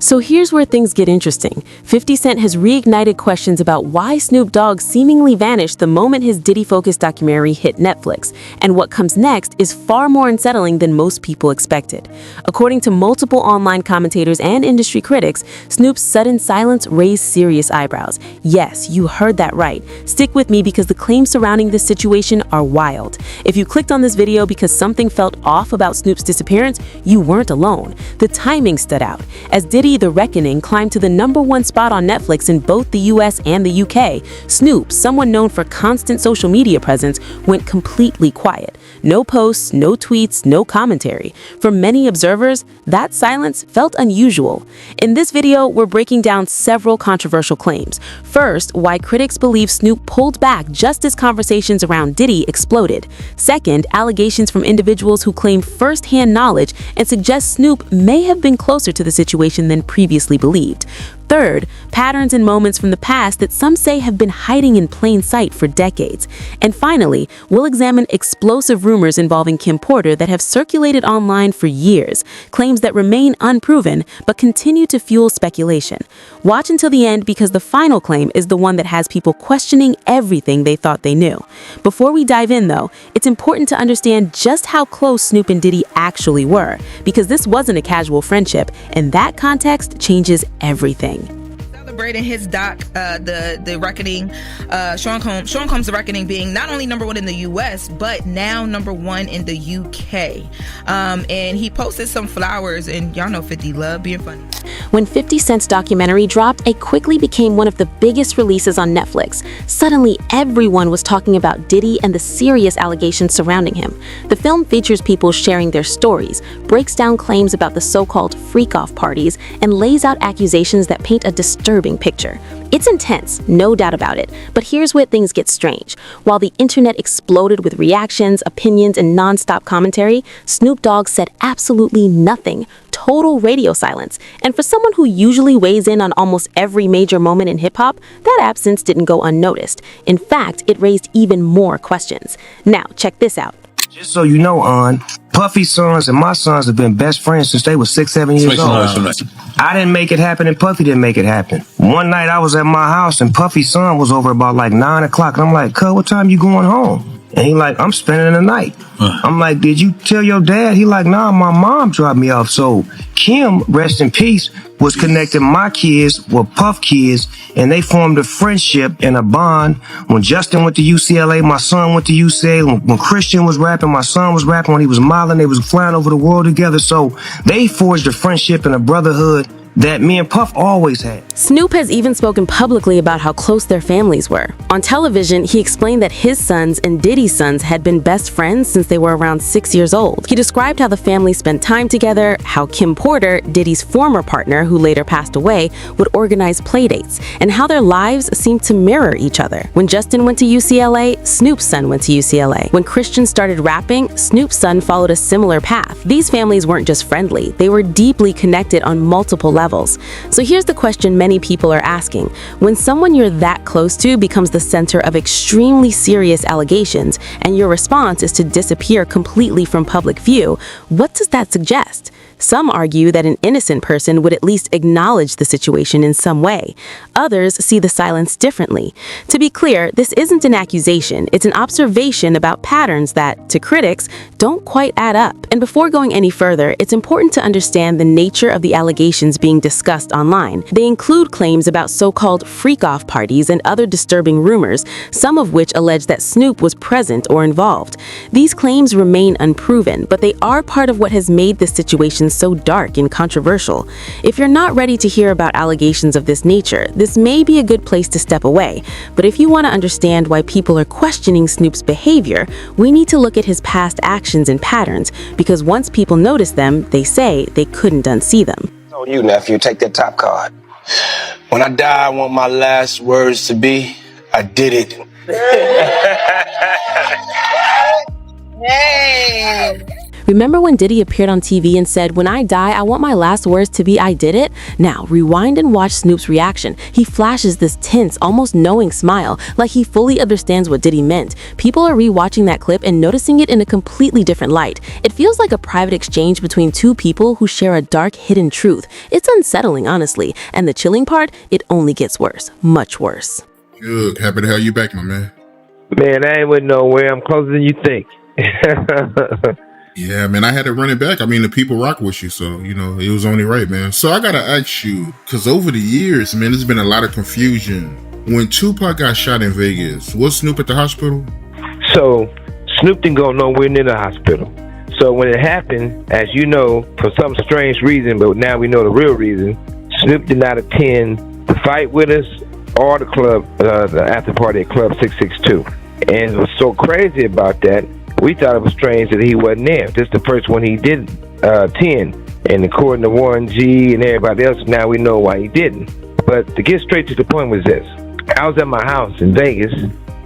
So here's where things get interesting. 50 Cent has reignited questions about why Snoop Dogg seemingly vanished the moment his Diddy-focused documentary hit Netflix, and what comes next is far more unsettling than most people expected. According to multiple online commentators and industry critics, Snoop's sudden silence raised serious eyebrows. Yes, you heard that right. Stick with me because the claims surrounding this situation are wild. If you clicked on this video because something felt off about Snoop's disappearance, you weren't alone. The timing stood out. As Diddy The Reckoning climbed to the #1 spot on Netflix in both the US and the UK, Snoop, someone known for constant social media presence, went completely quiet. No posts, no tweets, no commentary. For many observers, that silence felt unusual. In this video, we're breaking down several controversial claims. First, why critics believe Snoop pulled back just as conversations around Diddy exploded. Second, allegations from individuals who claim first-hand knowledge and suggest Snoop may have been closer to the situation than previously believed. Third, patterns and moments from the past that some say have been hiding in plain sight for decades. And finally, we'll examine explosive rumors involving Kim Porter that have circulated online for years, claims that remain unproven but continue to fuel speculation. Watch until the end because the final claim is the one that has people questioning everything they thought they knew. Before we dive in, though, it's important to understand just how close Snoop and Diddy actually were, because this wasn't a casual friendship, and that context changes everything. Celebrating his doc, the Reckoning, Sean Combs' The Reckoning being not only #1 in the US, but now #1 in the UK. And he posted some flowers, and y'all know 50 love being funny. When 50 Cent's documentary dropped, it quickly became one of the biggest releases on Netflix. Suddenly, everyone was talking about Diddy and the serious allegations surrounding him. The film features people sharing their stories, breaks down claims about the so-called freak-off parties, and lays out accusations that paint a disturbing picture. It's intense, no doubt about it, but here's where things get strange. While the internet exploded with reactions, opinions, and non-stop commentary, Snoop Dogg said absolutely nothing. Total radio silence. And for someone who usually weighs in on almost every major moment in hip-hop, that absence didn't go unnoticed. In fact, it raised even more questions. Now, check this out. Just so you know, Puffy's sons and my sons have been best friends since they were 6, 7 years old. I didn't make it happen and Puffy didn't make it happen. One night I was at my house and Puffy's son was over about like 9 o'clock. And I'm like, cuz, what time you going home? And he like, I'm spending the night. I'm like, did you tell your dad? He like, nah, my mom dropped me off. So Kim, rest in peace, was connecting my kids with Puff kids, and they formed a friendship and a bond. When Justin went to UCLA, my son went to UCLA. When Christian was rapping, my son was rapping. When he was modeling, they was flying over the world together. So they forged a friendship and a brotherhood that me and Puff always had. Snoop has even spoken publicly about how close their families were. On television, he explained that his sons and Diddy's sons had been best friends since they were around 6 years old. He described how the family spent time together, how Kim Porter, Diddy's former partner who later passed away, would organize playdates, and how their lives seemed to mirror each other. When Justin went to UCLA, Snoop's son went to UCLA. When Christian started rapping, Snoop's son followed a similar path. These families weren't just friendly, they were deeply connected on multiple levels. So here's the question many people are asking. When someone you're that close to becomes the center of extremely serious allegations, and your response is to disappear completely from public view, what does that suggest? Some argue that an innocent person would at least acknowledge the situation in some way. Others see the silence differently. To be clear, this isn't an accusation. It's an observation about patterns that, to critics, don't quite add up. And before going any further, it's important to understand the nature of the allegations being discussed online. They include claims about so-called freak-off parties and other disturbing rumors, some of which allege that Snoop was present or involved. These claims remain unproven, but they are part of what has made this situation so dark and controversial. If you're not ready to hear about allegations of this nature, this may be a good place to step away. But if you want to understand why people are questioning Snoop's behavior, we need to look at his past actions and patterns, because once people notice them, they say they couldn't unsee them. On you, nephew, take that top card. When I die, I want my last words to be, I did it. Hey! Remember when Diddy appeared on TV and said, "When I die, I want my last words to be I did it"? Now, rewind and watch Snoop's reaction. He flashes this tense, almost knowing smile, like he fully understands what Diddy meant. People are rewatching that clip and noticing it in a completely different light. It feels like a private exchange between two people who share a dark, hidden truth. It's unsettling, honestly. And the chilling part, it only gets worse. Much worse. Good. Happy to have you back, my man. Man, I ain't went nowhere. I'm closer than you think. Yeah, man, I had to run it back. I mean, the people rock with you, so, it was only right, man. So I gotta ask you, because over the years, man, there's been a lot of confusion. When Tupac got shot in Vegas, was Snoop at the hospital? So, Snoop didn't go nowhere near the hospital. So when it happened, as you know, for some strange reason, but now we know the real reason, Snoop did not attend the fight with us or the club, the after party at Club 662. And what's so crazy about that, we thought it was strange that he wasn't there. This is the first one he did attend. And according to Warren G and everybody else, now we know why he didn't. But to get straight to the point was this. I was at my house in Vegas,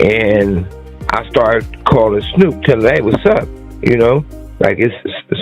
and I started calling Snoop, telling him, "Hey, what's up?" Like, it's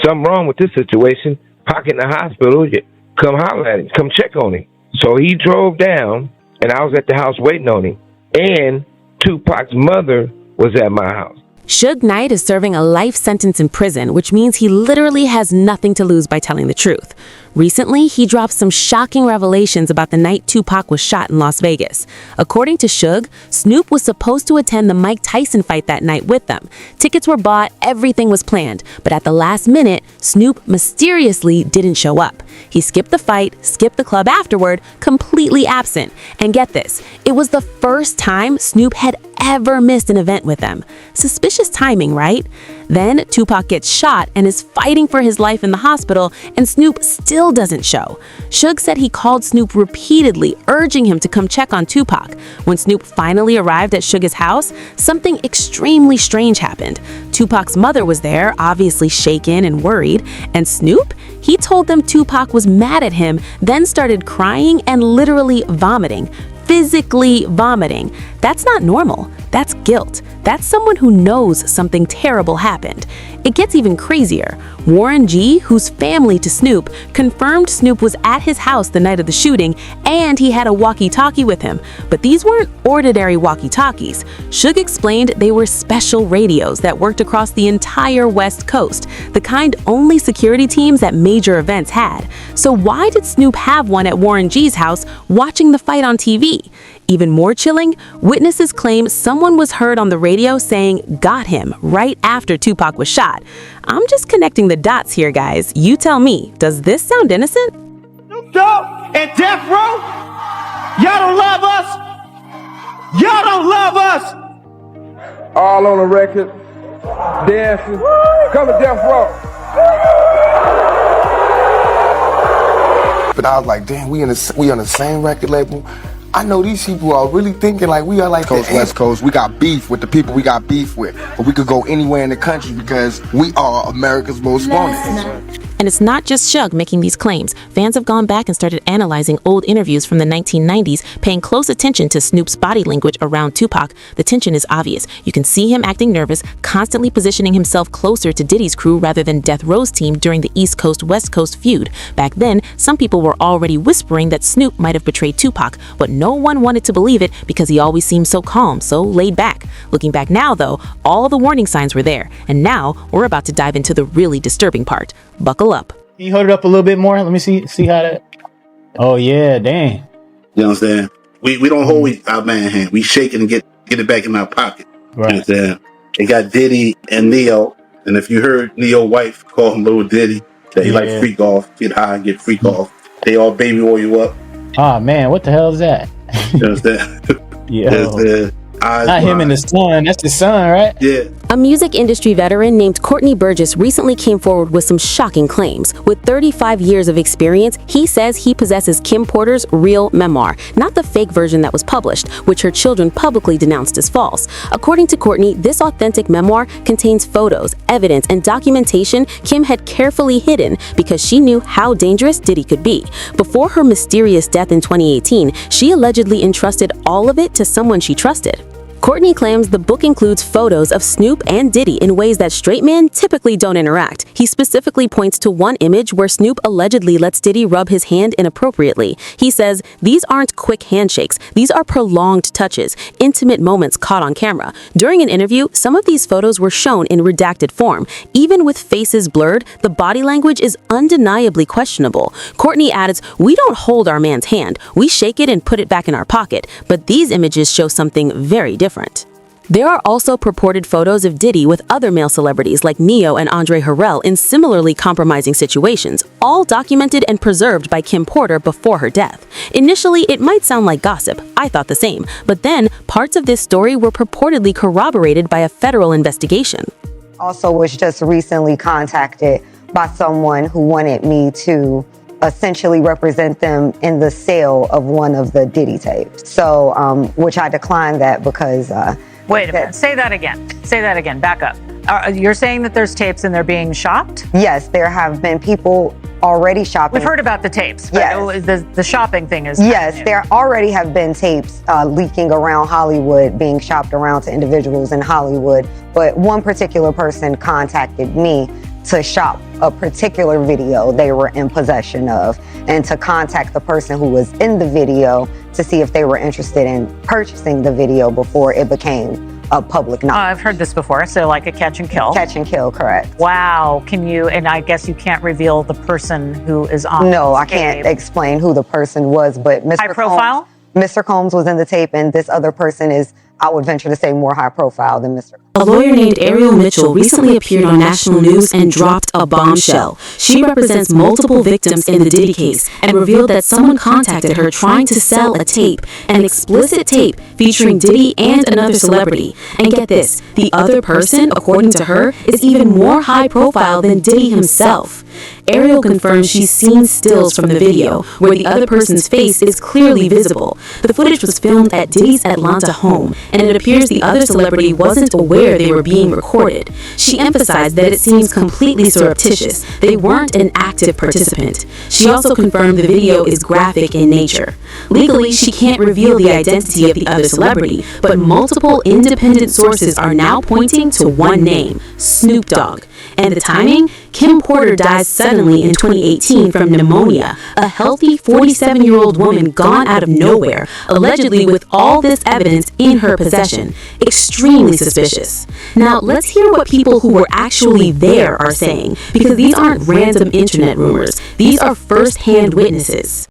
something wrong with this situation. Pac in the hospital, come holler at him, come check on him. So he drove down, and I was at the house waiting on him. And Tupac's mother was at my house. Suge Knight is serving a life sentence in prison, which means he literally has nothing to lose by telling the truth. Recently, he dropped some shocking revelations about the night Tupac was shot in Las Vegas. According to Suge, Snoop was supposed to attend the Mike Tyson fight that night with them. Tickets were bought, everything was planned, but at the last minute, Snoop mysteriously didn't show up. He skipped the fight, skipped the club afterward, completely absent. And get this, it was the first time Snoop had ever missed an event with them. Suspicious timing, right? Then Tupac gets shot and is fighting for his life in the hospital, and Snoop still doesn't show. Suge said he called Snoop repeatedly, urging him to come check on Tupac. When Snoop finally arrived at Suge's house, something extremely strange happened. Tupac's mother was there, obviously shaken and worried, and Snoop? He told them Tupac was mad at him, then started crying and literally vomiting. Physically vomiting. That's not normal. That's guilt. That's someone who knows something terrible happened. It gets even crazier. Warren G, who's family to Snoop, confirmed Snoop was at his house the night of the shooting and he had a walkie-talkie with him. But these weren't ordinary walkie-talkies. Suge explained they were special radios that worked across the entire West Coast, the kind only security teams at major events had. So why did Snoop have one at Warren G's house watching the fight on TV? Even more chilling, witnesses claim someone was heard on the radio saying "got him" right after Tupac was shot. I'm just connecting the dots here, guys. You tell me, does this sound innocent? Snoop Dogg and Death Row, y'all don't love us. Y'all don't love us. All on the record, dancing, come to Death Row. But I was like, damn, we on the same record label. I know these people are really thinking like we are like Coast, West Coast. We got beef with the people we got beef with. But we could go anywhere in the country because we are America's most wanted. And it's not just Suge making these claims. Fans have gone back and started analyzing old interviews from the 1990s, paying close attention to Snoop's body language around Tupac. The tension is obvious. You can see him acting nervous, constantly positioning himself closer to Diddy's crew rather than Death Row's team during the East Coast-West Coast feud. Back then, some people were already whispering that Snoop might have betrayed Tupac, but no one wanted to believe it because he always seemed so calm, so laid back. Looking back now, though, all the warning signs were there. And now, we're about to dive into the really disturbing part. Buckle up. Can you hold it up a little bit more? Let me see how that. Oh yeah, dang. You know what I'm saying? We don't hold our man hand. We shake it and get it back in our pocket. Right. You know what I'm saying? They got Diddy and Neo, and if you heard Neo's wife call him Little Diddy, that he like freak off, get high and get freak off. They all baby oil you up. Oh man, what the hell is that? You know what I'm saying? Yo. Not him and the son. That's the son, right? Yeah. A music industry veteran named Courtney Burgess recently came forward with some shocking claims. With 35 years of experience, he says he possesses Kim Porter's real memoir, not the fake version that was published, which her children publicly denounced as false. According to Courtney, this authentic memoir contains photos, evidence, and documentation Kim had carefully hidden because she knew how dangerous Diddy could be. Before her mysterious death in 2018, she allegedly entrusted all of it to someone she trusted. Courtney claims the book includes photos of Snoop and Diddy in ways that straight men typically don't interact. He specifically points to one image where Snoop allegedly lets Diddy rub his hand inappropriately. He says, "These aren't quick handshakes. These are prolonged touches, intimate moments caught on camera." During an interview, some of these photos were shown in redacted form. Even with faces blurred, the body language is undeniably questionable. Courtney adds, "We don't hold our man's hand. We shake it and put it back in our pocket. But these images show something very different." There are also purported photos of Diddy with other male celebrities like Neo and Andre Harrell in similarly compromising situations, all documented and preserved by Kim Porter before her death. Initially, it might sound like gossip. I thought the same. But then, parts of this story were purportedly corroborated by a federal investigation. Also was just recently contacted by someone who wanted me to essentially represent them in the sale of one of the Diddy tapes. So, which I declined that because... Wait a minute, say that again. Say that again, back up. You're saying that there's tapes and they're being shopped? Yes, there have been people already shopping. We've heard about the tapes, but yes. The shopping thing is... Yes, there already have been tapes leaking around Hollywood, being shopped around to individuals in Hollywood. But one particular person contacted me to shop a particular video they were in possession of, and to contact the person who was in the video to see if they were interested in purchasing the video before it became a public knowledge. I've heard this before, so like a catch and kill. Catch and kill, correct. Wow, can you, and I guess you can't reveal the person who is on No, I can't explain who the person was, but Mr. High profile? Mr. Combs was in the tape, and this other person is, I would venture to say, more high profile than Mr. A lawyer named Ariel Mitchell recently appeared on national news and dropped a bombshell. She represents multiple victims in the Diddy case and revealed that someone contacted her trying to sell a tape, an explicit tape featuring Diddy and another celebrity. And get this, the other person, according to her, is even more high profile than Diddy himself. Ariel confirms she's seen stills from the video where the other person's face is clearly visible. The footage was filmed at Diddy's Atlanta home, and it appears the other celebrity wasn't aware they were being recorded. She emphasized that it seems completely surreptitious. They weren't an active participant. She also confirmed the video is graphic in nature. Legally, she can't reveal the identity of the other celebrity, but multiple independent sources are now pointing to one name, Snoop Dogg. And the timing? Kim Porter dies suddenly in 2018 from pneumonia, a healthy 47-year-old woman gone out of nowhere, allegedly with all this evidence in her possession. Extremely suspicious. Now, let's hear what people who were actually there are saying, because these aren't random internet rumors. These are first-hand witnesses.